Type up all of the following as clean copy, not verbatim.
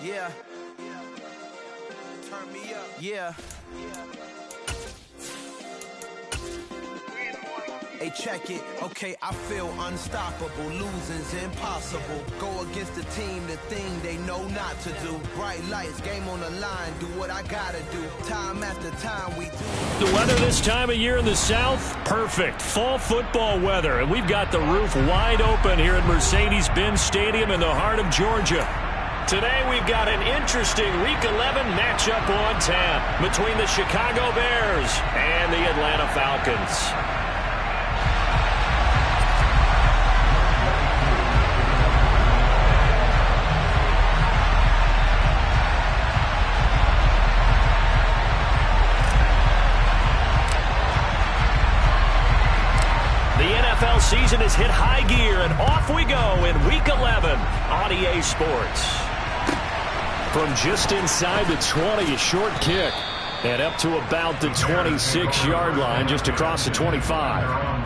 Yeah. Turn me up. Yeah. Hey, check it. Okay, I feel unstoppable. Losing's impossible. Go against the team, the thing they know not to do. Bright lights, game on the line. Do what I gotta do. Time after time we do. The weather this time of year in the South? Perfect. Fall football weather. And we've got the roof wide open here at Mercedes-Benz Stadium in the heart of Georgia. Today we've got an interesting Week 11 matchup on tap between the Chicago Bears and the Atlanta Falcons. Season has hit high gear, and off we go in Week 11 on EA Sports. From just inside the 20, a short kick, and up to about the 26-yard line, just across the 25.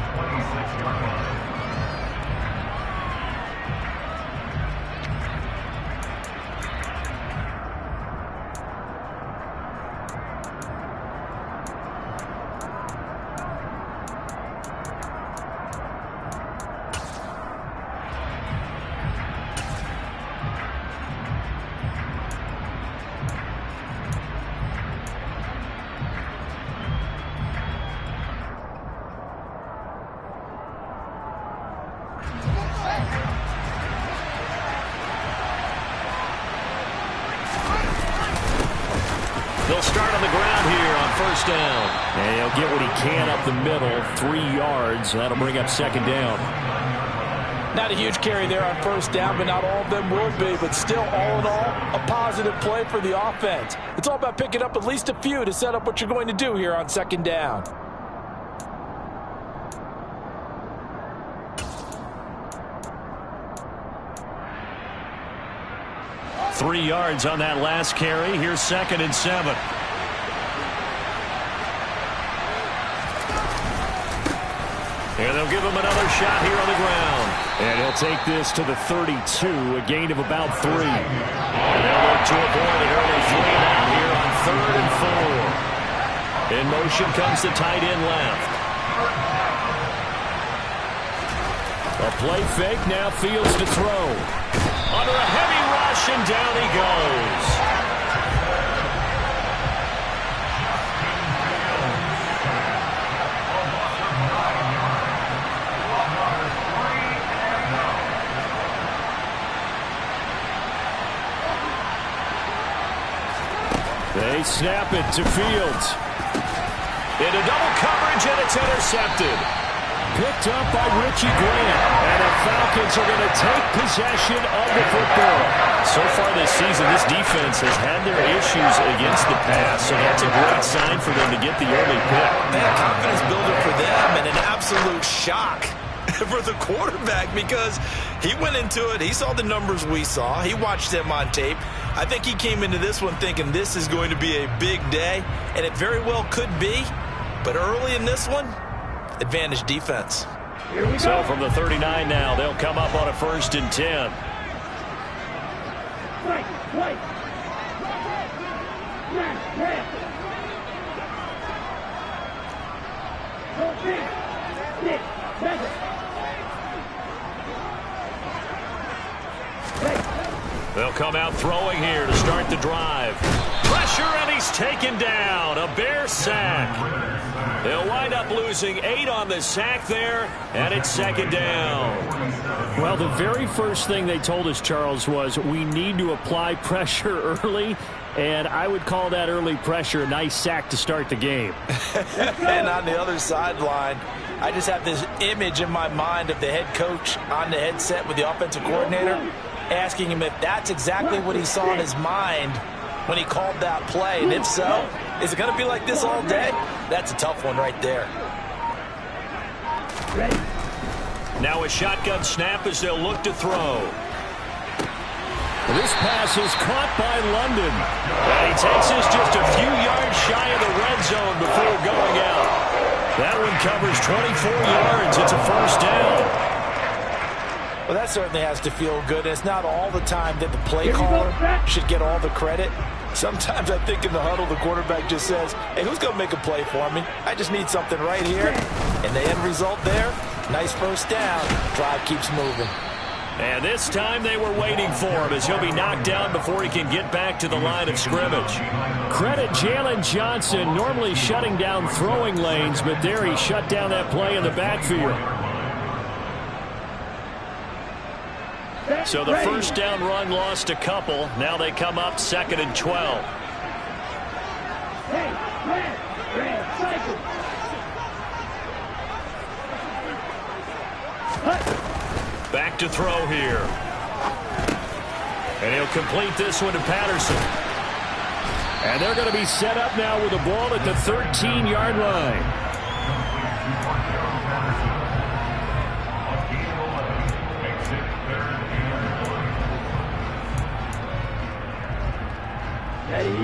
They'll start on the ground here on first down. And he'll get what he can up the middle, 3 yards. That'll bring up second down. Not a huge carry there on first down, but not all of them would be. But still, all in all, a positive play for the offense. It's all about picking up at least a few to set up what you're going to do here on second down. Three yards on that last carry. Here's 2nd and 7. And they'll give him another shot here on the ground. And he'll take this to the 32, a gain of about 3. And they'll look to avoid an early 3-and-out here on 3rd and 4. In motion comes the tight end left. A play fake, now Fields to throw. Under a heavy rush, and down he goes. They snap it to Fields. Into double coverage, and it's intercepted. Picked up by Richie Grant, and the Falcons are going to take possession of the football. So far this season, this defense has had their issues against the pass, so that's a great sign for them to get the early pick. That confidence builder for them, and an absolute shock for the quarterback, because he went into it, he saw the numbers we saw, he watched them on tape. I think he came into this one thinking this is going to be a big day, and it very well could be, but early in this one, advantage defense. So from the 39 now, they'll come up on a 1st and 10. They'll come out throwing here to start the drive. Pressure, and he's taken down. A Bear sack. They'll wind up losing 8 on the sack there, and it's 2nd down. Well, the very first thing they told us, Charles, was we need to apply pressure early, and I would call that early pressure a nice sack to start the game. And on the other sideline, I just have this image in my mind of the head coach on the headset with the offensive coordinator asking him if that's exactly what he saw in his mind when he called that play. And if so, is it going to be like this all day? That's a tough one right there. Now a shotgun snap as they'll look to throw. This pass is caught by London. And he takes this just a few yards shy of the red zone before going out. That one covers 24 yards. It's a 1st down. Well, that certainly has to feel good. It's not all the time that the play caller should get all the credit. Sometimes I think in the huddle, the quarterback just says, hey, who's going to make a play for me? I just need something right here. And the end result there, nice first down. Drive keeps moving. And this time they were waiting for him as he'll be knocked down before he can get back to the line of scrimmage. Credit Jalen Johnson, normally shutting down throwing lanes, but there he shut down that play in the backfield. So the first down run lost a couple. Now they come up 2nd and 12. Back to throw here. And he'll complete this one to Patterson. And they're going to be set up now with the ball at the 13-yard line.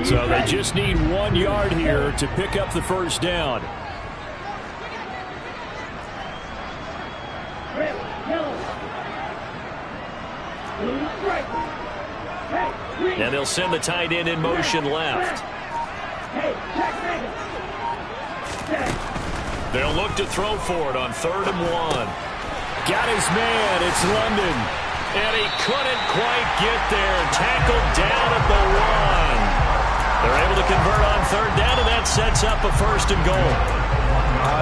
So they just need 1 yard here to pick up the first down. And they'll send the tight end in motion left. They'll look to throw for it on 3rd and 1. Got his man. It's London. And he couldn't quite get there. Tackled down at the 1. They're able to convert on 3rd down, and that sets up a 1st and goal.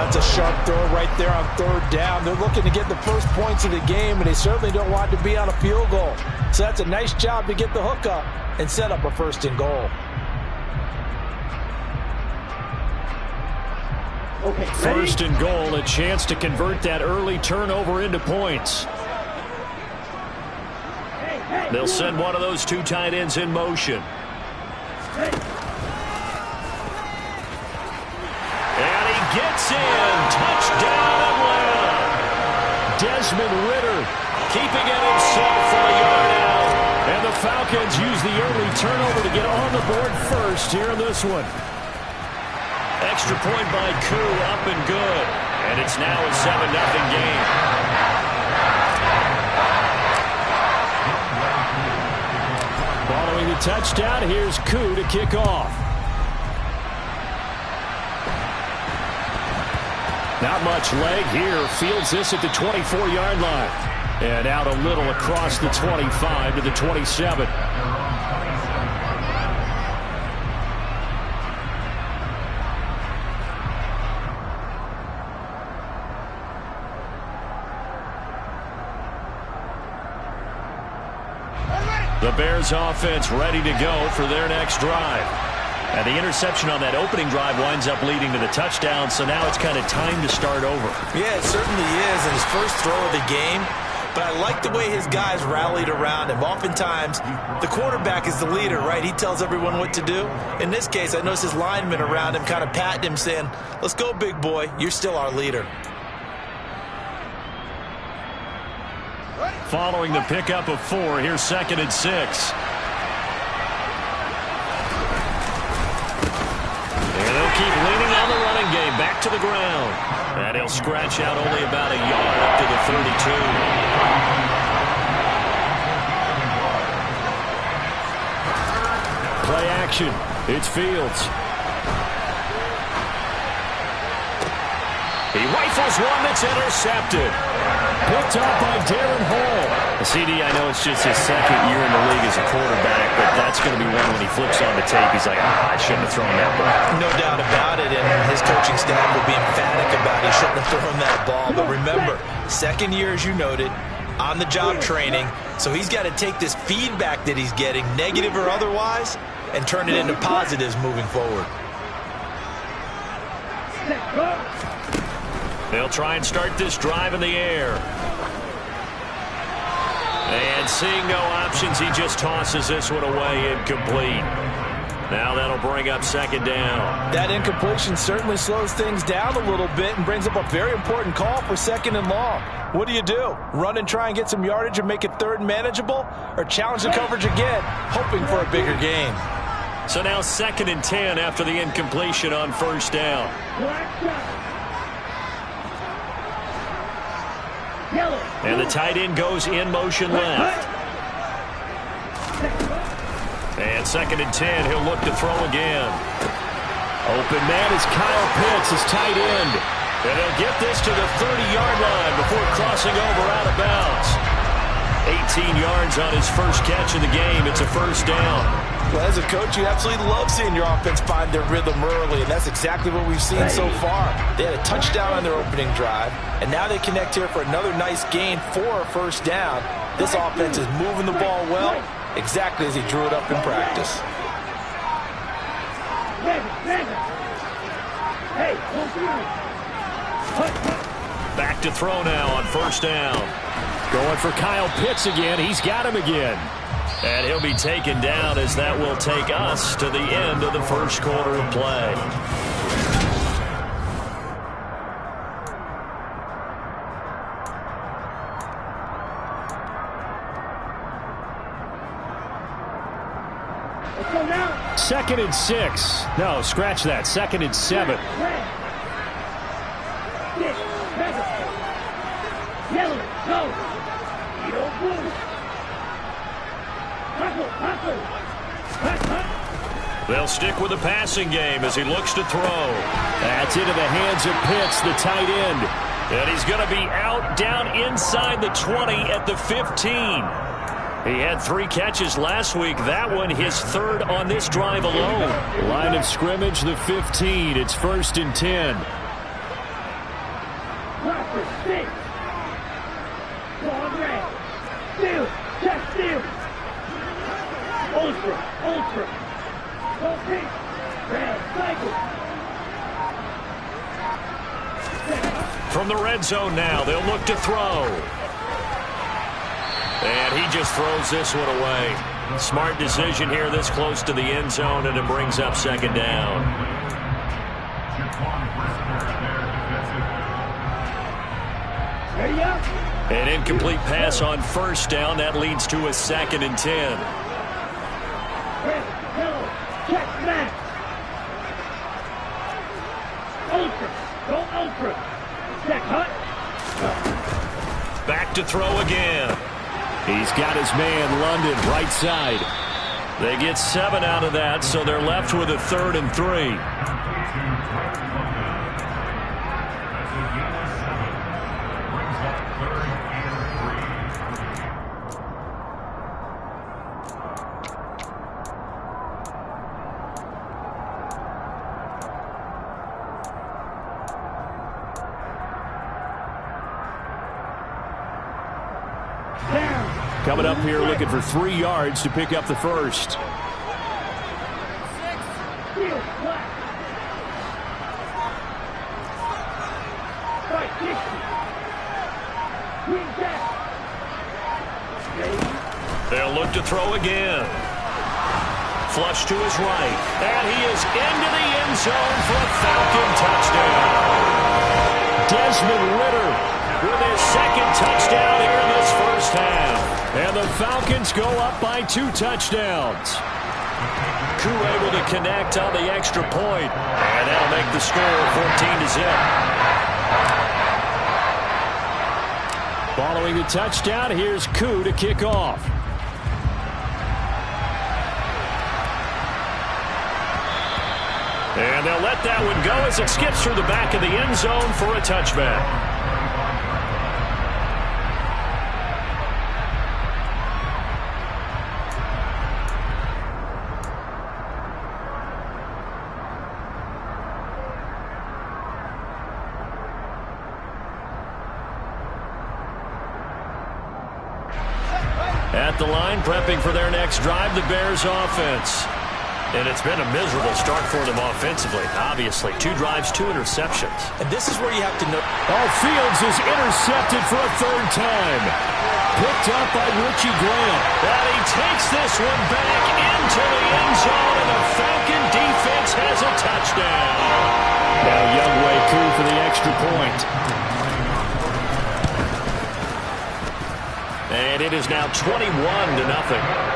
That's a sharp throw right there on 3rd down. They're looking to get the first points of the game, and they certainly don't want to be on a field goal. So that's a nice job to get the hook up and set up a 1st and goal. Okay, 1st and goal, a chance to convert that early turnover into points. They'll send one of those 2 tight ends in motion. And he gets in. Touchdown Atlanta. Desmond Ridder keeping it himself from a yard out. And the Falcons use the early turnover to get on the board first here in this one. Extra point by Koo, up and good. And it's now a 7-0 game. Following the touchdown, here's Koo to kick off. Not much leg here. Fields this at the 24-yard line. And out a little across the 25 to the 27. The Bears offense ready to go for their next drive. And the interception on that opening drive winds up leading to the touchdown, so now it's kind of time to start over. Yeah, it certainly is, and his first throw of the game. But I like the way his guys rallied around him. Oftentimes, the quarterback is the leader, right? He tells everyone what to do. In this case, I noticed his linemen around him kind of patting him, saying, let's go, big boy. You're still our leader. Following the pickup of 4, here's 2nd and 6. And they'll keep leaning on the running game. Back to the ground. And he'll scratch out only about a yard up to the 32. Play action. It's Fields. He rifles one that's intercepted. Picked up by Darren Hall. CD, I know it's just his 2nd year in the league as a quarterback, but that's going to be one when he flips on the tape. He's like, I shouldn't have thrown that ball. No doubt about it, and his coaching staff will be emphatic about he shouldn't have thrown that ball. But remember, 2nd year, as you noted, on-the-job training, so he's got to take this feedback that he's getting, negative or otherwise, and turn it into positives moving forward. They'll try and start this drive in the air. And seeing no options, he just tosses this one away, incomplete. Now that'll bring up 2nd down. That incompletion certainly slows things down a little bit and brings up a very important call for 2nd and long. What do? Run and try and get some yardage and make it 3rd and manageable? Or challenge the coverage again, hoping for a bigger gain? So now 2nd and 10 after the incompletion on 1st down. And the tight end goes in motion left. And 2nd and 10, he'll look to throw again. Open man is Kyle Pitts, his tight end. And he'll get this to the 30-yard line before crossing over out of bounds. 18 yards on his first catch of the game. It's a first down. Well, as a coach, you absolutely love seeing your offense find their rhythm early, and that's exactly what we've seen so far. They had a touchdown on their opening drive, and now they connect here for another nice gain for a first down. This offense is moving the ball well, exactly as he drew it up in practice. Back to throw now on first down. Going for Kyle Pitts again. He's got him again. And he'll be taken down as that will take us to the end of the first quarter of play. Second and 6. No, scratch that. 2nd and 7. They'll stick with the passing game as he looks to throw. That's into the hands of Pitts, the tight end. And he's going to be out down inside the 20 at the 15. He had 3 catches last week. That one his 3rd on this drive alone. Line of scrimmage, the 15. It's 1st and 10. From the red zone now, they'll look to throw. And he just throws this one away. Smart decision here this close to the end zone, and it brings up 2nd down. An incomplete pass on first down. That leads to a 2nd and 10. Back to throw again. He's got his man, London, right side. They get 7 out of that, so they're left with a 3rd and 3. Coming up here looking for 3 yards to pick up the first. They'll look to throw again. Flush to his right. And he is into the end zone for a Falcon touchdown. Desmond Ridder with his 2nd touchdown here in this first half. And the Falcons go up by 2 touchdowns. Koo able to connect on the extra point. And that'll make the score 14-0. Following the touchdown, here's Koo to kick off. And they'll let that one go as it skips through the back of the end zone for a touchback. At the line, prepping for their next drive, the Bears offense. And it's been a miserable start for them offensively, obviously. 2 drives, 2 interceptions. And this is where you have to know. Fields is intercepted for a 3rd time. Picked up by Richie Grant. And he takes this one back into the end zone, and the Falcon defense has a touchdown. Now Younghoe Koo for the extra point. And it is now 21-0.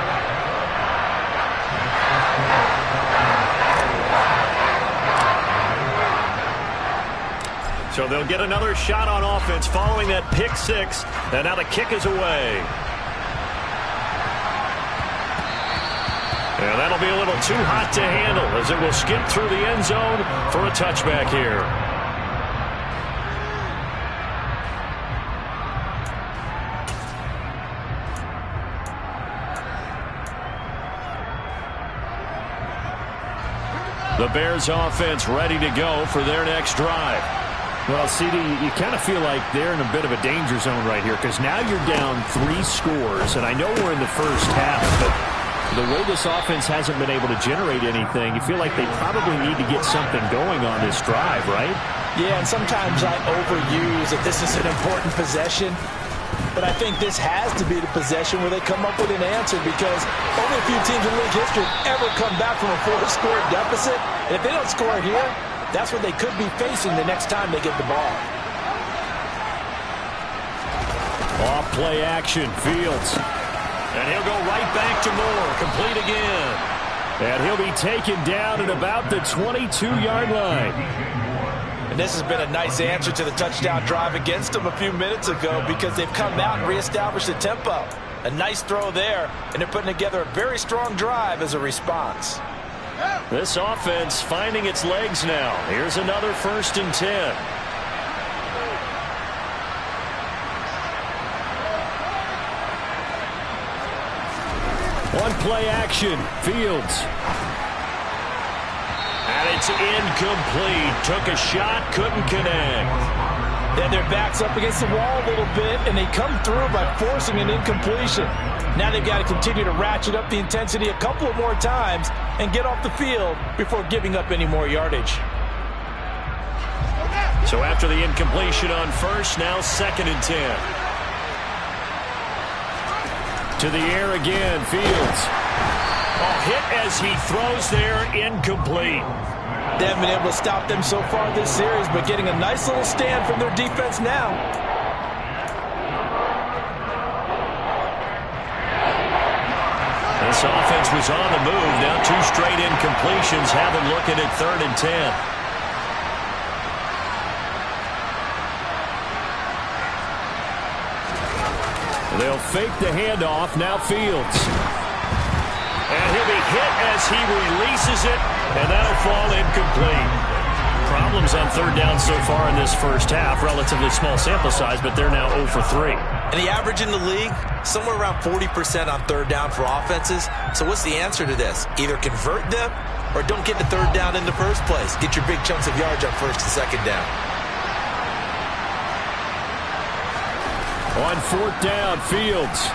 So they'll get another shot on offense following that pick six. And now the kick is away. And that'll be a little too hot to handle as it will skip through the end zone for a touchback here. The Bears offense ready to go for their next drive. Well, CD, you kind of feel like they're in a bit of a danger zone right here because now you're down 3 scores, and I know we're in the first half, but the way this offense hasn't been able to generate anything, you feel like they probably need to get something going on this drive, right? Yeah, and sometimes I overuse that this is an important possession. But I think this has to be the possession where they come up with an answer because only a few teams in league history ever come back from a 4-score deficit. And if they don't score here, that's what they could be facing the next time they get the ball. Off play action, Fields. And he'll go right back to Moore, complete again. And he'll be taken down at about the 22-yard line. And this has been a nice answer to the touchdown drive against them a few minutes ago because they've come out and reestablished the tempo. A nice throw there, and they're putting together a very strong drive as a response. This offense finding its legs now. Here's another 1st and 10. One play action, Fields. And it's incomplete. Took a shot, couldn't connect. Then their back's up against the wall a little bit, and they come through by forcing an incompletion. Now they've got to continue to ratchet up the intensity a couple of more times and get off the field before giving up any more yardage. So after the incompletion on first, now 2nd and 10. To the air again, Fields. Hit as he throws there, incomplete. They haven't been able to stop them so far this series, but getting a nice little stand from their defense now. This offense was on the move. Now 2 straight incompletions have them looking at 3rd and 10. They'll fake the handoff. Now Fields. And he'll be hit as he releases it, and that'll fall incomplete. Problems on 3rd down so far in this first half. Relatively small sample size, but they're now 0 for 3. And the average in the league, somewhere around 40% on 3rd down for offenses. So what's the answer to this? Either convert them or don't get the 3rd down in the first place. Get your big chunks of yards on 1st and 2nd down. On 4th down, Fields.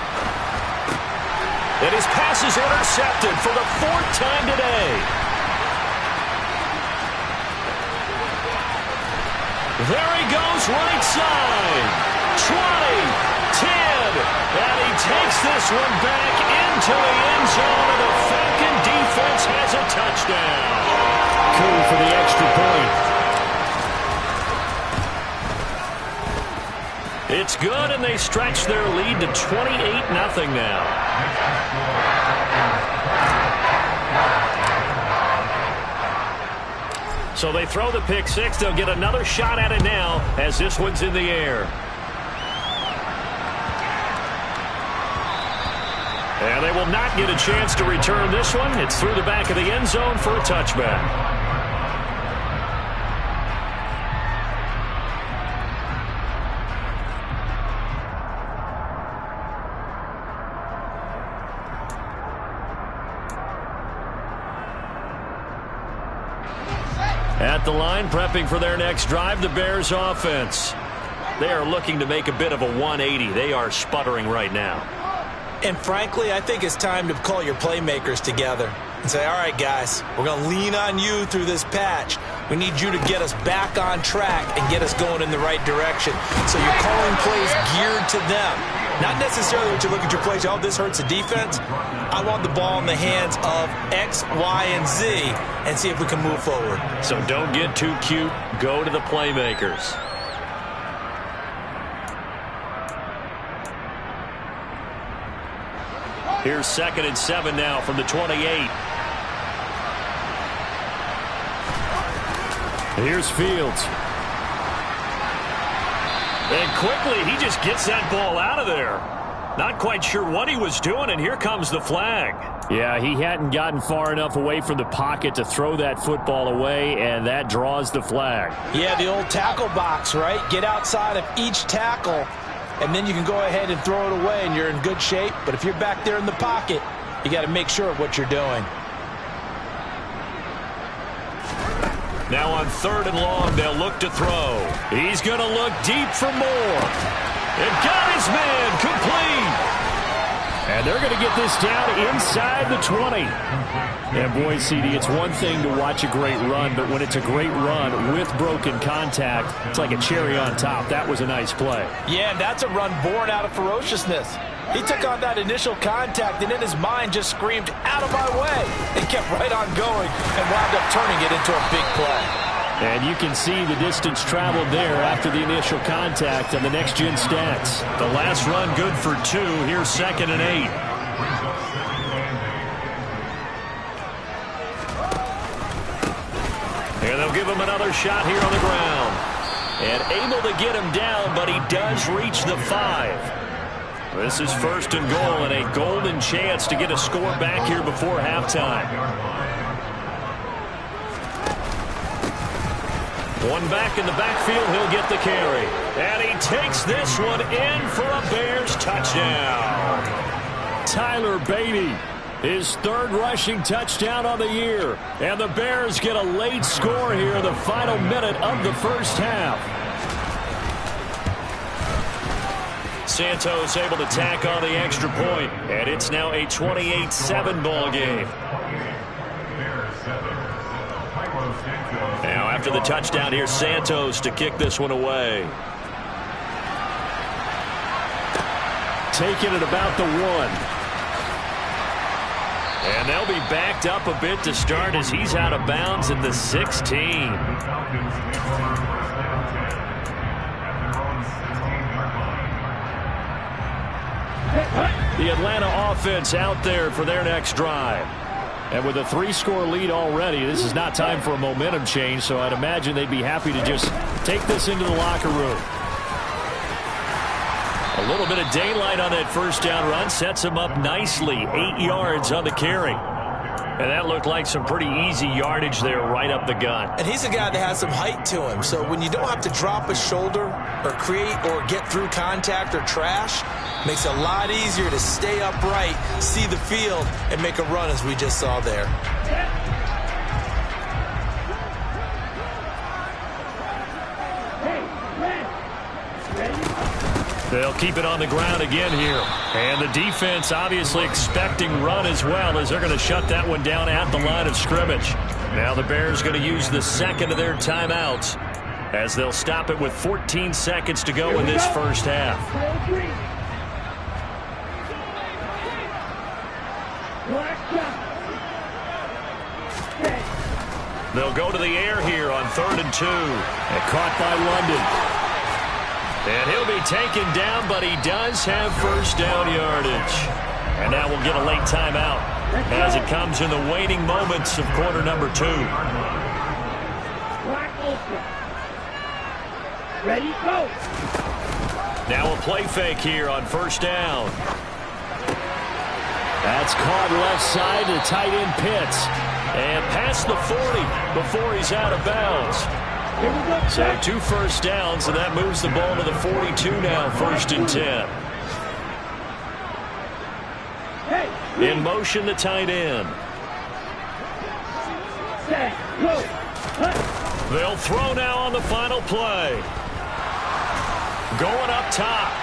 And his pass is intercepted for the 4th time today. There he goes, right side. 20, 10, and he takes this one back into the end zone, and the Falcon defense has a touchdown. Cool for the extra point. It's good, and they stretch their lead to 28-0 now. So they throw the pick six. They'll get another shot at it now as this one's in the air. And they will not get a chance to return this one. It's through the back of the end zone for a touchback. At the line, prepping for their next drive, the Bears offense. They are looking to make a bit of a 180. They are sputtering right now. And frankly, I think it's time to call your playmakers together and say, all right, guys, we're going to lean on you through this patch. We need you to get us back on track and get us going in the right direction. So you're calling plays geared to them. Not necessarily what you look at your plays, oh, this hurts the defense. I want the ball in the hands of X, Y, and Z and see if we can move forward. So don't get too cute. Go to the playmakers. Here's 2nd and 7 now from the 28. Here's Fields. And quickly, he just gets that ball out of there. Not quite sure what he was doing, and here comes the flag. Yeah, he hadn't gotten far enough away from the pocket to throw that football away, and that draws the flag. Yeah, the old tackle box, right? Get outside of each tackle, and then you can go ahead and throw it away, and you're in good shape. But if you're back there in the pocket, you got to make sure of what you're doing. Now on 3rd and long, they'll look to throw. He's going to look deep for more. And got his man complete. And they're going to get this down inside the 20. And boy, CD, it's one thing to watch a great run, but when it's a great run with broken contact, it's like a cherry on top. That was a nice play. Yeah, and that's a run born out of ferociousness. He took on that initial contact and in his mind just screamed, "Out of my way," and kept right on going and wound up turning it into a big play. And you can see the distance traveled there after the initial contact on the next-gen stats. The last run good for 2. Here's 2nd and 8. And they'll give him another shot here on the ground. And able to get him down, but he does reach the 5. This is 1st and goal, and a golden chance to get a score back here before halftime. One back in the backfield, he'll get the carry. And he takes this one in for a Bears touchdown. Tyler Beatty, his 3rd rushing touchdown on the year. And the Bears get a late score here in the final minute of the first half. Santos able to tack on the extra point, and it's now a 28-7 ball game. Now after the touchdown, here's Santos to kick this one away. Taking it about the 1. And they'll be backed up a bit to start as he's out of bounds at the 16. The Atlanta offense out there for their next drive. And with a 3-score lead already, this is not time for a momentum change, so I'd imagine they'd be happy to just take this into the locker room. A little bit of daylight on that first down run sets him up nicely. 8 yards on the carry. And that looked like some pretty easy yardage there right up the gut. And he's a guy that has some height to him, so when you don't have to drop a shoulder or create or get through contact or trash, makes it a lot easier to stay upright, see the field, and make a run as we just saw there. They'll keep it on the ground again here. And the defense obviously expecting run as well, as they're going to shut that one down at the line of scrimmage. Now the Bears going to use the 2nd of their timeouts as they'll stop it with 14 seconds to go in this first half. They'll go to the air here on 3rd and 2. And caught by London. And he'll be taken down, but he does have first down yardage. And now we'll get a late timeout as it comes in the waning moments of quarter number 2. Ready, go. Now a play fake here on 1st down. That's caught left side to tight end Pitts. And past the 40 before he's out of bounds. So 2 first downs, and that moves the ball to the 42 now, 1st and 10. In motion, the tight end. They'll throw now on the final play. Going up top.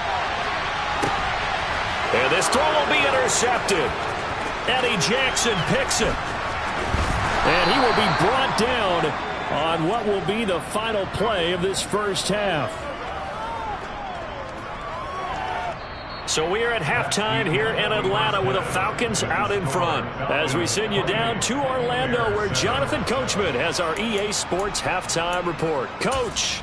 And this throw will be intercepted. Eddie Jackson picks it. And he will be brought down on what will be the final play of this first half. So we are at halftime here in Atlanta with the Falcons out in front. As we send you down to Orlando, where Jonathan Coachman has our EA Sports halftime report. Coach.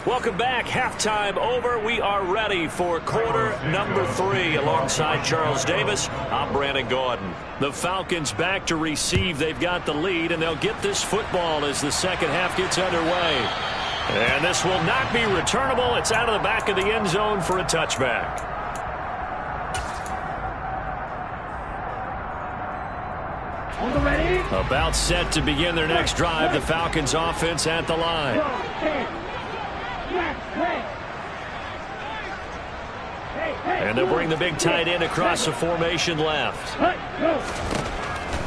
Welcome back. Halftime over. We are ready for quarter number 3. Alongside Charles Davis, I'm Brandon Gaudin. The Falcons back to receive. They've got the lead, and they'll get this football as the second half gets underway. And this will not be returnable. It's out of the back of the end zone for a touchback. About set to begin their next drive. The Falcons offense at the line. And they'll bring the big tight end across the formation left.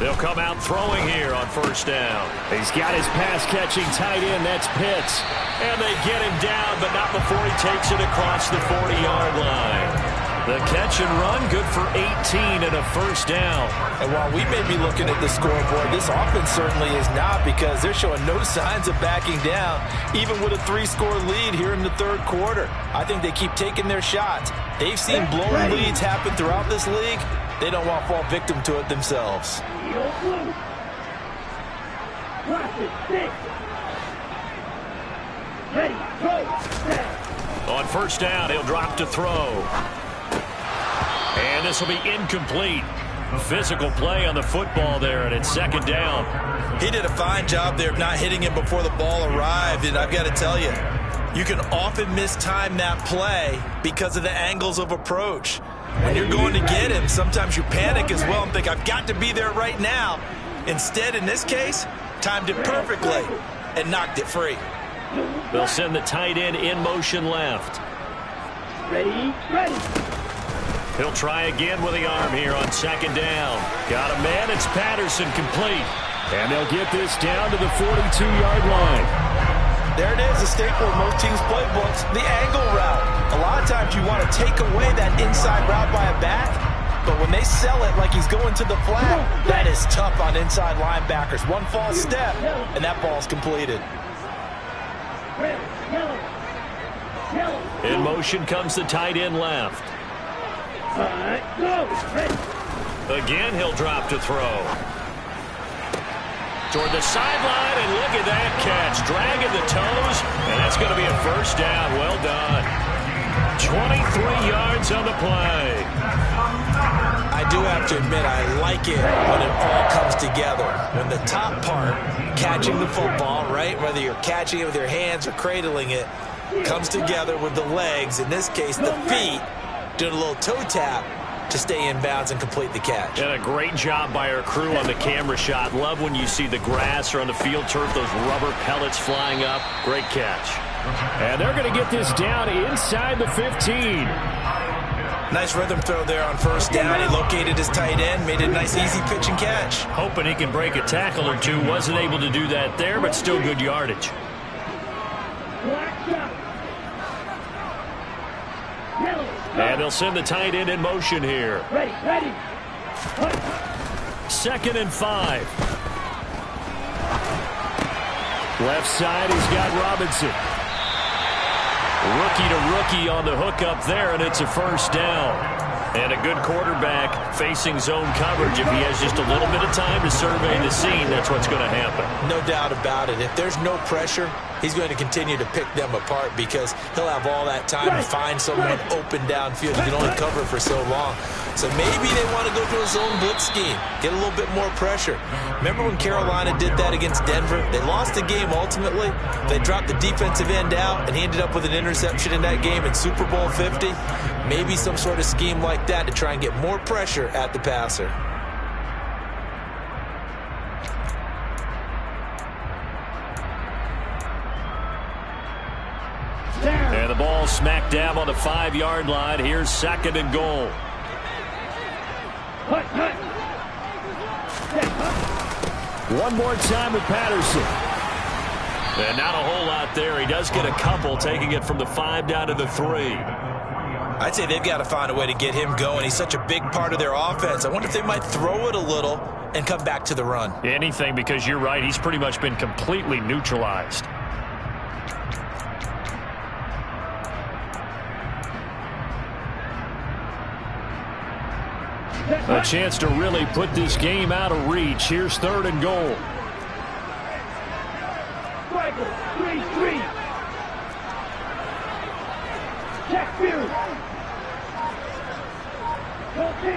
They'll come out throwing here on first down. He's got his pass-catching tight end. That's Pitts. And they get him down, but not before he takes it across the 40-yard line. The catch and run, good for 18 and a first down. And while we may be looking at the scoreboard, this offense certainly is not, because they're showing no signs of backing down, even with a 3-score lead here in the third quarter. I think they keep taking their shots. They've seen blown leads happen throughout this league. They don't want to fall victim to it themselves. On first down, he'll drop to throw. And this will be incomplete. Physical play on the football there, and it's second down. He did a fine job there of not hitting him before the ball arrived, and I've got to tell you, you can often mistime that play because of the angles of approach. When you're going to get him, sometimes you panic as well and think, I've got to be there right now. Instead, in this case, timed it perfectly and knocked it free. They'll send the tight end in motion left. Ready. He'll try again with the arm here on second down. Got a man. It's Patterson, complete. And they'll get this down to the 42-yard line. There it is, a staple of most teams' playbooks, the angle route. A lot of times you want to take away that inside route by a back, but when they sell it like he's going to the flat, that is tough on inside linebackers. One false step, and that ball's completed. In motion comes the tight end left. Again, he'll drop to throw. Toward the sideline, and look at that catch. Dragging the toes, and that's going to be a first down. Well done. 23 yards on the play. I do have to admit, I like it when it all comes together. When the top part, catching the football, right, whether you're catching it with your hands or cradling it, comes together with the legs, in this case the feet, doing a little toe tap to stay in bounds and complete the catch. And a great job by our crew on the camera shot. Love when you see the grass or on the field turf, those rubber pellets flying up. Great catch. And they're going to get this down inside the 15. Nice rhythm throw there on first down. He located his tight end, made a nice easy pitch and catch. Hoping he can break a tackle or two. Wasn't able to do that there, but still good yardage. And they'll send the tight end in motion here. Ready. 2nd and 5. Left side, he's got Robinson. Rookie to rookie on the hookup there, and it's a first down. And a good quarterback facing zone coverage. If he has just a little bit of time to survey the scene, that's what's going to happen. No doubt about it. If there's no pressure, he's going to continue to pick them apart because he'll have all that time to find someone open downfield. You can only cover for so long. So maybe they want to go to a zone blitz scheme, get a little bit more pressure. Remember when Carolina did that against Denver? They lost the game ultimately. They dropped the defensive end out, and he ended up with an interception in that game in Super Bowl 50. Maybe some sort of scheme like that to try and get more pressure at the passer. And the ball smack dab on the 5-yard line. Here's 2nd and goal. One more time with Patterson. And not a whole lot there. He does get a couple, taking it from the 5 down to the 3. I'd say they've got to find a way to get him going. He's such a big part of their offense. I wonder if they might throw it a little and come back to the run. Anything, because you're right. He's pretty much been completely neutralized. A chance to really put this game out of reach. Here's 3rd and goal.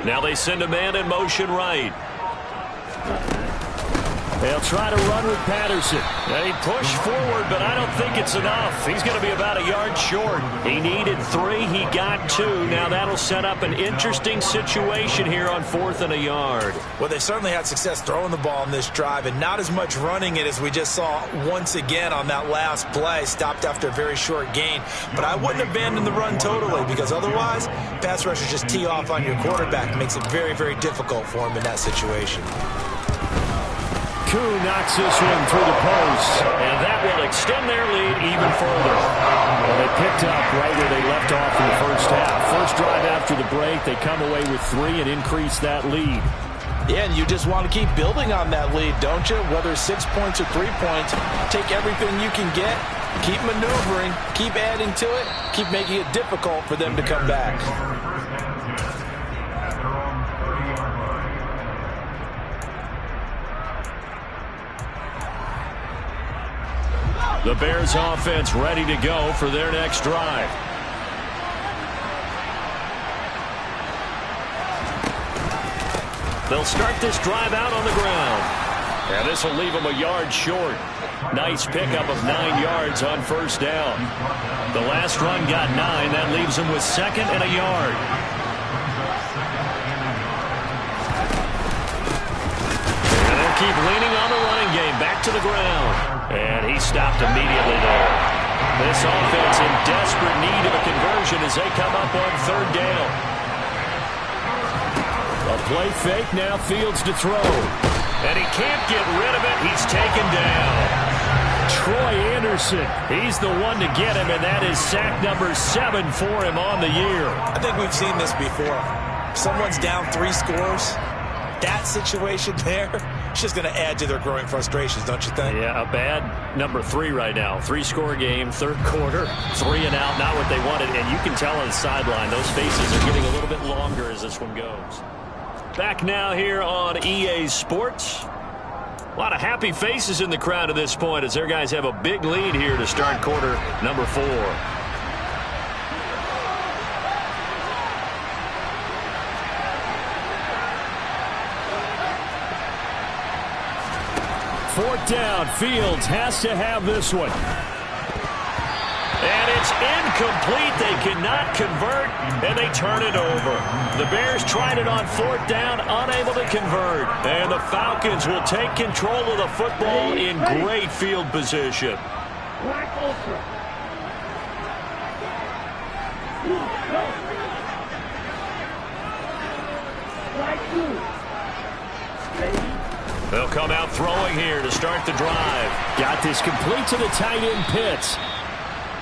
Now they send a man in motion right. They'll try to run with Patterson. They push forward, but I don't think it's enough. He's going to be about a yard short. He needed 3. He got 2. Now that'll set up an interesting situation here on 4th and a yard. Well, they certainly had success throwing the ball in this drive and not as much running it as we just saw once again on that last play. Stopped after a very short gain. But I wouldn't abandon the run totally because otherwise, pass rushers just tee off on your quarterback. Makes it very, very difficult for him in that situation. Koo knocks this one through the post. And that will extend their lead even further. Well, they picked up right where they left off in the first half. First drive after the break, they come away with 3 and increase that lead. Yeah, and you just want to keep building on that lead, don't you? Whether 6 points or 3 points, take everything you can get, keep maneuvering, keep adding to it, keep making it difficult for them to come back. The Bears offense ready to go for their next drive. They'll start this drive out on the ground. And this will leave them a yard short. Nice pickup of 9 yards on first down. The last run got 9. That leaves them with 2nd and a yard. And they'll keep leaning on the running game. Back to the ground. And he stopped immediately there. This offense in desperate need of a conversion as they come up on 3rd down. A play fake, now Fields to throw. And he can't get rid of it. He's taken down. Troy Anderson, he's the one to get him, and that is sack number 7 for him on the year. I think we've seen this before. Someone's down 3 scores. That situation there, it's just going to add to their growing frustrations, don't you think? Yeah, a bad number 3 right now. 3-score game, 3rd quarter, 3 and out, not what they wanted. And you can tell on the sideline, those faces are getting a little bit longer as this one goes. Back now here on EA Sports. A lot of happy faces in the crowd at this point as their guys have a big lead here to start quarter number 4. 4th down. Fields has to have this one. And it's incomplete. They cannot convert, and they turn it over. The Bears tried it on 4th down, unable to convert. And the Falcons will take control of the football in great field position. They'll come out throwing here to start the drive. Got this complete to the tight end Pitts.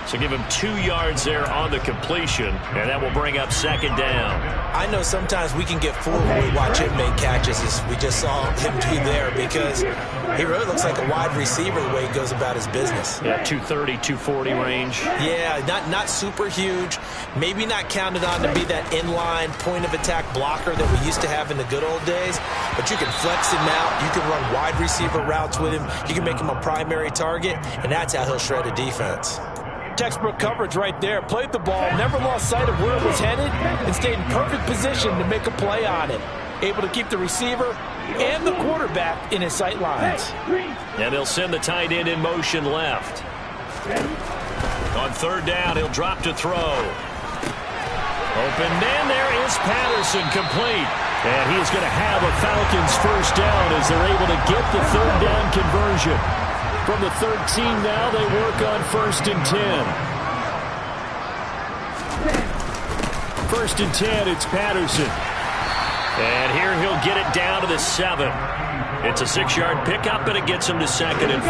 So give him 2 yards there on the completion, and that will bring up 2nd down. I know sometimes we can get fooled when we watch him make catches, as we just saw him do there, because he really looks like a wide receiver the way he goes about his business. Yeah, 230, 240 range. Yeah, not super huge. Maybe not counted on to be that inline point-of-attack blocker that we used to have in the good old days, but you can flex him out. You can run wide receiver routes with him. You can make him a primary target, and that's how he'll shred a defense. Textbook coverage right there. Played the ball, never lost sight of where it was headed, and stayed in perfect position to make a play on it. Able to keep the receiver and the quarterback in his sight lines. And he'll send the tight end in motion left. On 3rd down, he'll drop to throw. Open man, there is Patterson, complete. And he is going to have a Falcons 1st down as they're able to get the 3rd down conversion. From the 13 now, they work on 1st and 10. 1st and 10, it's Patterson. And here he'll get it down to the 7. It's a 6-yard pickup, and it gets him to 2nd and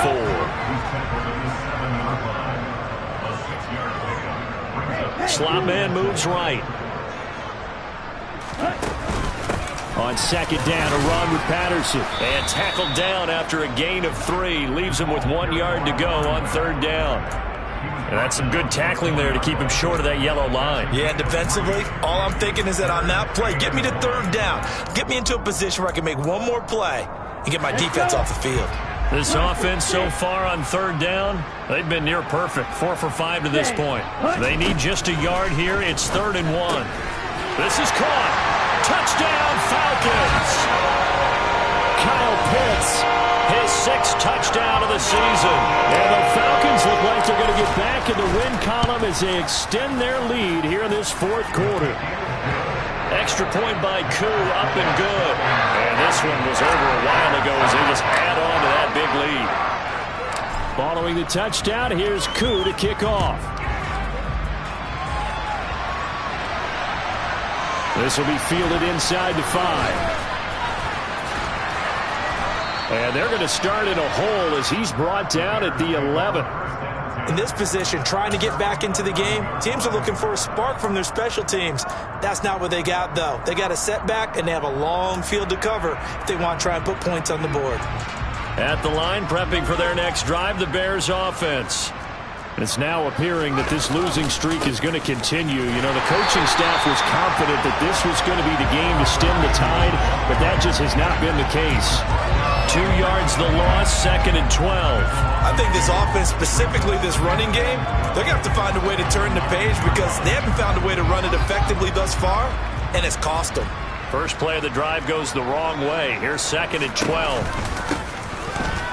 4. Slot man moves right. On 2nd down, a run with Patterson. And tackled down after a gain of 3. Leaves him with 1 yard to go on 3rd down. And that's some good tackling there to keep him short of that yellow line. Yeah, defensively, all I'm thinking is that on that play, get me to 3rd down. Get me into a position where I can make one more play and get my defense off the field. This offense so far on 3rd down, they've been near perfect. 4 for 5 to this point. They need just a yard here. It's 3rd and 1. This is caught. Touchdown, Falcons! Kyle Pitts, his 6th touchdown of the season. And the Falcons look like they're going to get back in the win column as they extend their lead here in this 4th quarter. Extra point by Koo, up and good. And this one was over a while ago as they just add on to that big lead. Following the touchdown, here's Koo to kick off. This will be fielded inside the 5. And they're going to start in a hole as he's brought down at the 11. In this position, trying to get back into the game, teams are looking for a spark from their special teams. That's not what they got, though. They got a setback, and they have a long field to cover if they want to try and put points on the board. At the line, prepping for their next drive, the Bears offense. It's now appearing that this losing streak is going to continue. You know, the coaching staff was confident that this was going to be the game to stem the tide, but that just has not been the case. 2 yards the loss, 2nd and 12. I think this offense, specifically this running game, they're going to have to find a way to turn the page because they haven't found a way to run it effectively thus far, and it's cost them. First play of the drive goes the wrong way. Here's 2nd and 12.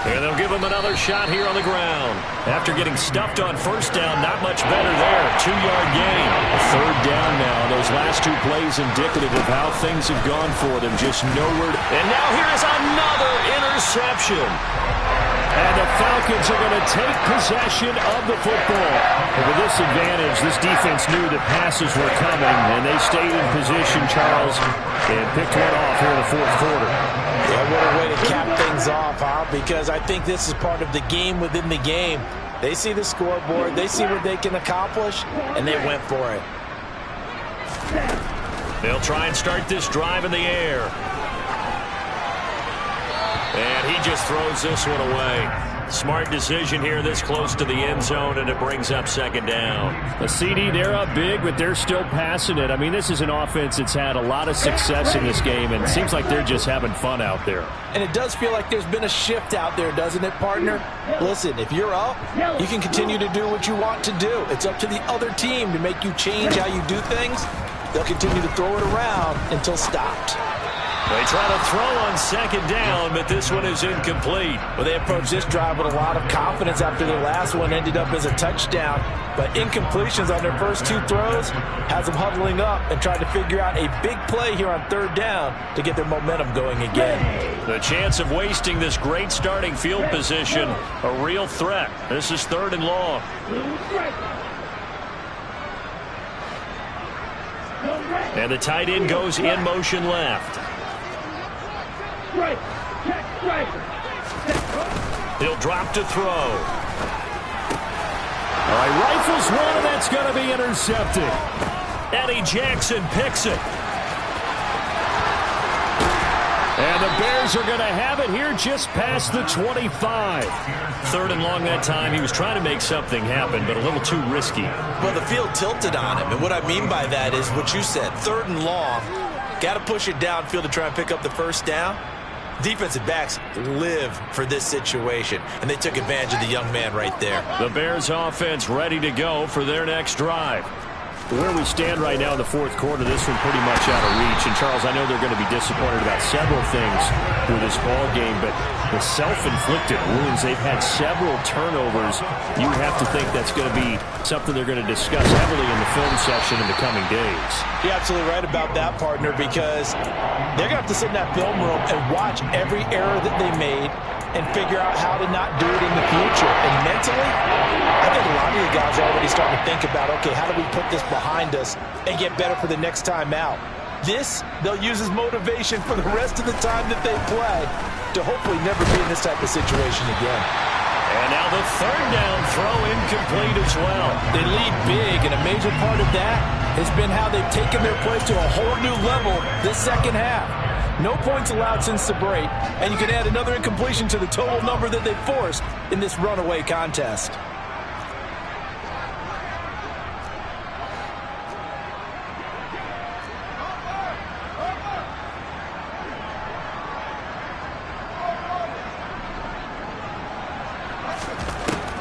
And they'll give him another shot here on the ground. After getting stuffed on first down, not much better there. 2-yard gain. 3rd down now. Those last 2 plays indicative of how things have gone for them. Just nowhere. And now here is another interception. And the Falcons are going to take possession of the football. And with this advantage, this defense knew that passes were coming, and they stayed in position, Charles, and picked one off here in the 4th quarter. Yeah, what a way to cap things off, huh? Because I think this is part of the game within the game. They see the scoreboard, they see what they can accomplish, and they went for it. They'll try and start this drive in the air. And he just throws this one away. Smart decision here this close to the end zone, and it brings up 2nd down. The CD, they're up big, but they're still passing it. I mean, this is an offense that's had a lot of success in this game, and it seems like they're just having fun out there. And it does feel like there's been a shift out there, doesn't it, partner? Listen, if you're up, you can continue to do what you want to do. It's up to the other team to make you change how you do things. They'll continue to throw it around until stopped. They try to throw on 2nd down, but this one is incomplete. Well, they approached this drive with a lot of confidence after their last one ended up as a touchdown. But incompletions on their first 2 throws has them huddling up and trying to figure out a big play here on 3rd down to get their momentum going again. The chance of wasting this great starting field position, a real threat. This is 3rd and long. And the tight end goes in motion left. He'll drop to throw. All right, rifles one, and that's going to be intercepted. Eddie Jackson picks it. And the Bears are going to have it here just past the 25. 3rd and long that time. He was trying to make something happen, but a little too risky. Well, the field tilted on him, and what I mean by that is what you said. 3rd and long, got to push it downfield to try and pick up the first down. Defensive backs live for this situation, and they took advantage of the young man right there. The Bears offense ready to go for their next drive. Where we stand right now in the 4th quarter, this one pretty much out of reach. And, Charles, I know they're going to be disappointed about several things through this ball game, but the self-inflicted wounds, they've had several turnovers. You have to think that's going to be something they're going to discuss heavily in the film session in the coming days. You're absolutely right about that, partner, because they're going to have to sit in that film room and watch every error that they made and figure out how to not do it in the future. And mentally, I think a lot of the guys are already starting to think about, okay, how do we put this behind us and get better for the next time out? This, they'll use as motivation for the rest of the time that they play to hopefully never be in this type of situation again. And now the 3rd down throw incomplete as well. They lead big, and a major part of that has been how they've taken their play to a whole new level this 2nd half. No points allowed since the break, and you can add another incompletion to the total number that they forced in this runaway contest.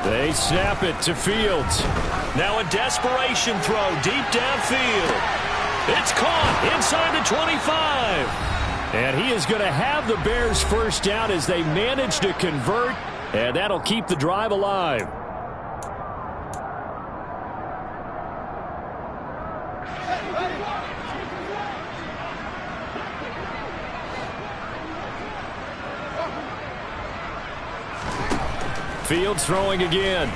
They snap it to Fields. Now a desperation throw deep downfield. It's caught inside the 25. And he is going to have the Bears first down as they manage to convert, and that'll keep the drive alive. Fields throwing again.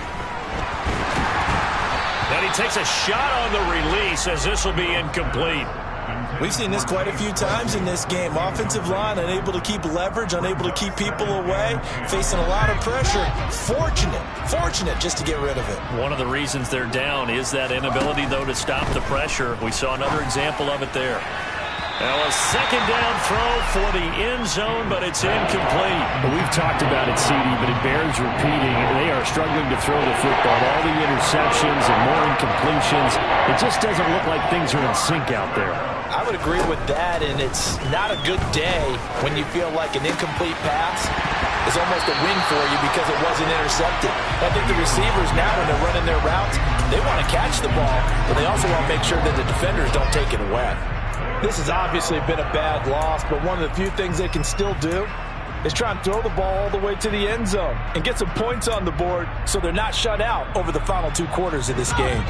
And he takes a shot on the release as this will be incomplete. We've seen this quite a few times in this game. Offensive line unable to keep leverage, unable to keep people away, facing a lot of pressure. Fortunate just to get rid of it. One of the reasons they're down is that inability, though, to stop the pressure. We saw another example of it there. Now a second down throw for the end zone, but it's incomplete. We've talked about it, CD, but it bears repeating. They are struggling to throw the football. All the interceptions and more incompletions. It just doesn't look like things are in sync out there. I would agree with that, and it's not a good day when you feel like an incomplete pass is almost a win for you because it wasn't intercepted. I think the receivers now, when they're running their routes, they want to catch the ball, but they also want to make sure that the defenders don't take it away. This has obviously been a bad loss, but one of the few things they can still do is try and throw the ball all the way to the end zone and get some points on the board so they're not shut out over the final 2 quarters of this game.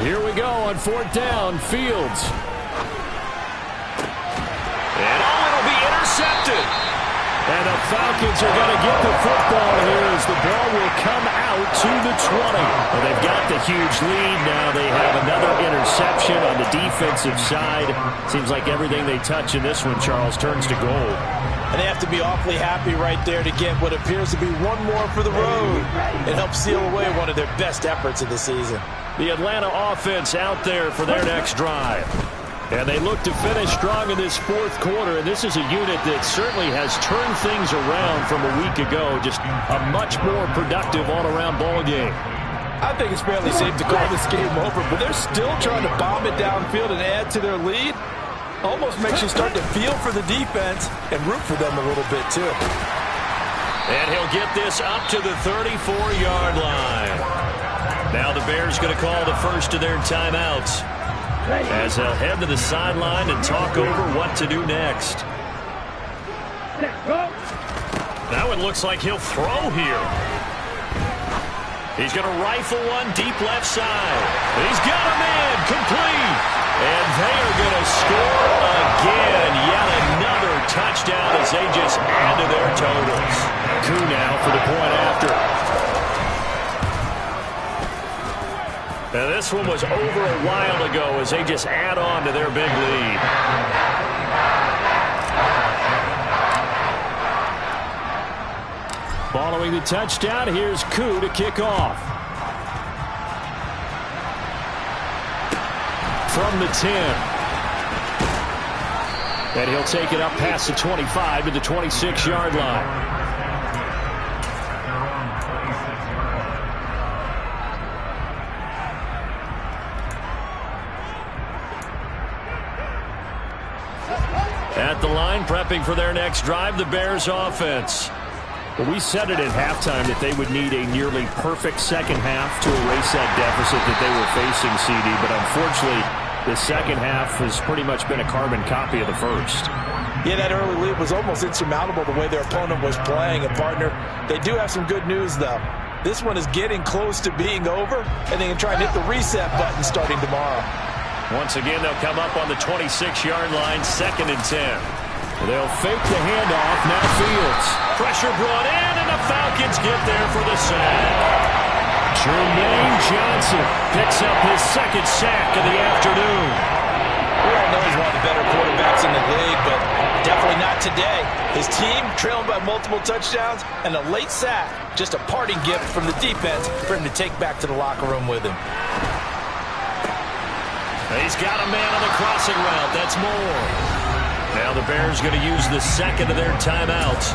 Here we go on 4th down. Fields. And it'll be intercepted. And the Falcons are going to get the football here as the ball will come out to the 20. Well, they've got the huge lead. Now they have another interception on the defensive side. Seems like everything they touch in this one, Charles, turns to gold. And they have to be awfully happy right there to get what appears to be one more for the road and help seal away one of their best efforts of the season. The Atlanta offense out there for their next drive. And they look to finish strong in this 4th quarter. And this is a unit that certainly has turned things around from a week ago. Just a much more productive all-around ball game. I think it's fairly safe to call this game over, but they're still trying to bomb it downfield and add to their lead. Almost makes you start to feel for the defense and root for them a little bit, too. And he'll get this up to the 34-yard line. Now the Bears going to call the first of their timeouts as they'll head to the sideline and talk over what to do next. Now it looks like he'll throw here. He's going to rifle one deep left side. He's got a man complete. And they are going to score again. Yet another touchdown as they just add to their totals. Coup now for the point after. Now this one was over a while ago as they just add on to their big lead. Following the touchdown, here's Coup to kick off. From the 10. And he'll take it up past the 25 to the 26-yard line. At the line, prepping for their next drive, the Bears offense. Well, we said it at halftime that they would need a nearly perfect second half to erase that deficit that they were facing, CD. But unfortunately, the second half has pretty much been a carbon copy of the first. Yeah, that early lead was almost insurmountable the way their opponent was playing. And, partner, they do have some good news, though. This one is getting close to being over, and they can try and hit the reset button starting tomorrow. Once again, they'll come up on the 26-yard line, 2nd and 10. They'll fake the handoff. Now Fields. Pressure brought in, and the Falcons get there for the sack. Jermaine Johnson Picks up his 2nd sack of the afternoon. We all know he's one of the better quarterbacks in the league, but definitely not today. His team trailing by multiple touchdowns, and a late sack, just a parting gift from the defense for him to take back to the locker room with him. He's got a man on the crossing route. That's Moore. Now the Bears going to use the second of their timeouts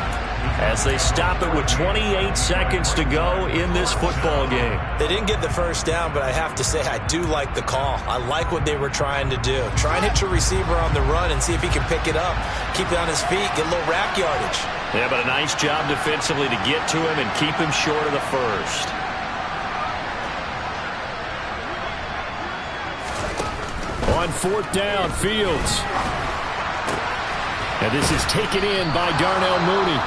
as they stop it with 28 seconds to go in this football game. They didn't get the first down, but I have to say I do like the call. I like what they were trying to do. Try and hit your receiver on the run and see if he can pick it up, keep it on his feet, get a little rack yardage. Yeah, but a nice job defensively to get to him and keep him short of the first. On fourth down, Fields. And this is taken in by Darnell Mooney.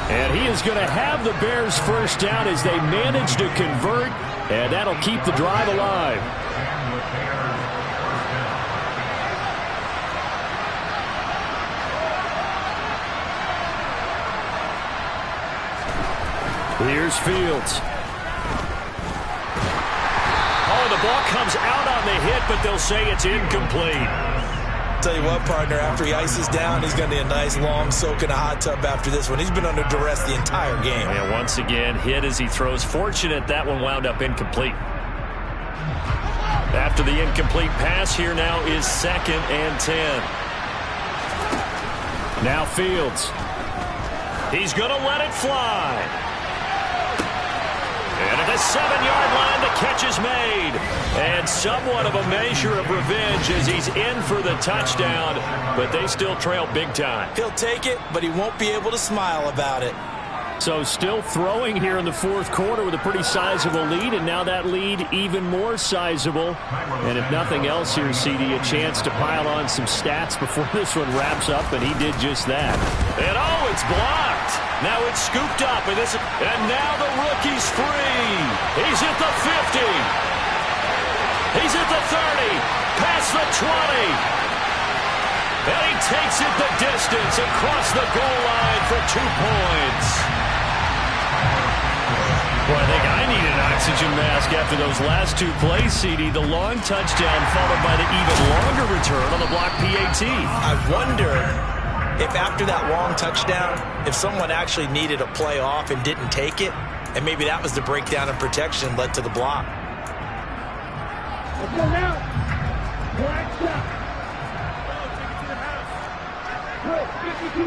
And he is going to have the Bears first down as they manage to convert, and that'll keep the drive alive. Here's Fields. Oh, the ball comes out on the hit, but they'll say it's incomplete. Tell you what, partner, after he ices down, he's going to need a nice long soak in a hot tub after this one. He's been under duress the entire game. And once again, hit as he throws. Fortunate that one wound up incomplete. After the incomplete pass, here now is 2nd and 10. Now Fields. He's going to let it fly. And at the 7-yard line, the catch is made. And somewhat of a measure of revenge as he's in for the touchdown, but they still trail big time. He'll take it, but he won't be able to smile about it. So still throwing here in the fourth quarter with a pretty sizable lead, and now that lead even more sizable. And if nothing else here, CD, a chance to pile on some stats before this one wraps up, and he did just that. And oh, it's blocked. Now it's scooped up, and now the rookie's free. He's at the 50. He's at the 30, past the 20. And he takes it the distance across the goal line for 2 points. Boy, I think I need an oxygen mask after those last 2 plays, CD. The long touchdown followed by the even longer return on the block PAT. I wonder if after that long touchdown, if someone actually needed a play off and didn't take it, and maybe that was the breakdown in protection led to the block. Let's go now. Black shot. Go, 52.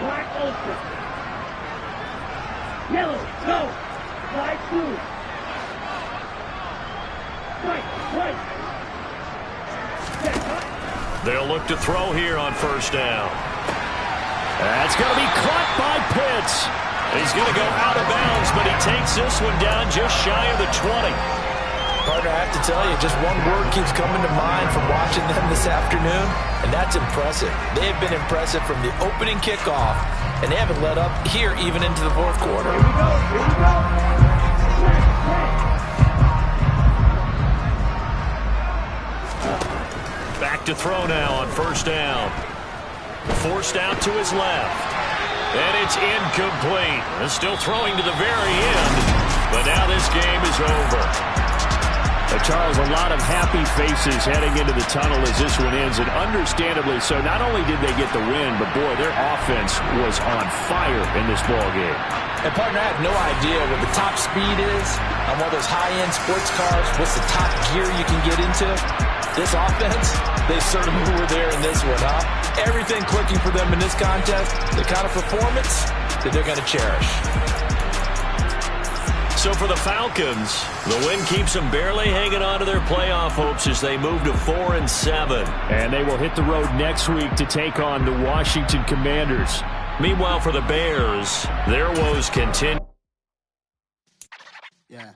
Black ultra. Yellow, go. Black blue. White. They'll look to throw here on first down. That's going to be caught by Pitts. He's going to go out of bounds, but he takes this one down just shy of the 20. Partner, I have to tell you, just one word keeps coming to mind from watching them this afternoon, and that's impressive. They have been impressive from the opening kickoff, and they haven't let up here even into the fourth quarter. Here we go. Back to throw now on first down. Forced out to his left. And it's incomplete. They're still throwing to the very end, but now this game is over. Charles, a lot of happy faces heading into the tunnel as this one ends, and understandably so. Not only did they get the win, but boy, their offense was on fire in this ball game. And partner, I have no idea what the top speed is on one of those high-end sports cars. What's the top gear you can get into? This offense, they certainly were there in this one, huh? Everything clicking for them in this contest, the kind of performance that they're going to cherish. So for the Falcons, the win keeps them barely hanging on to their playoff hopes as they move to 4-7. And they will hit the road next week to take on the Washington Commanders. Meanwhile, for the Bears, their woes continue. Yeah.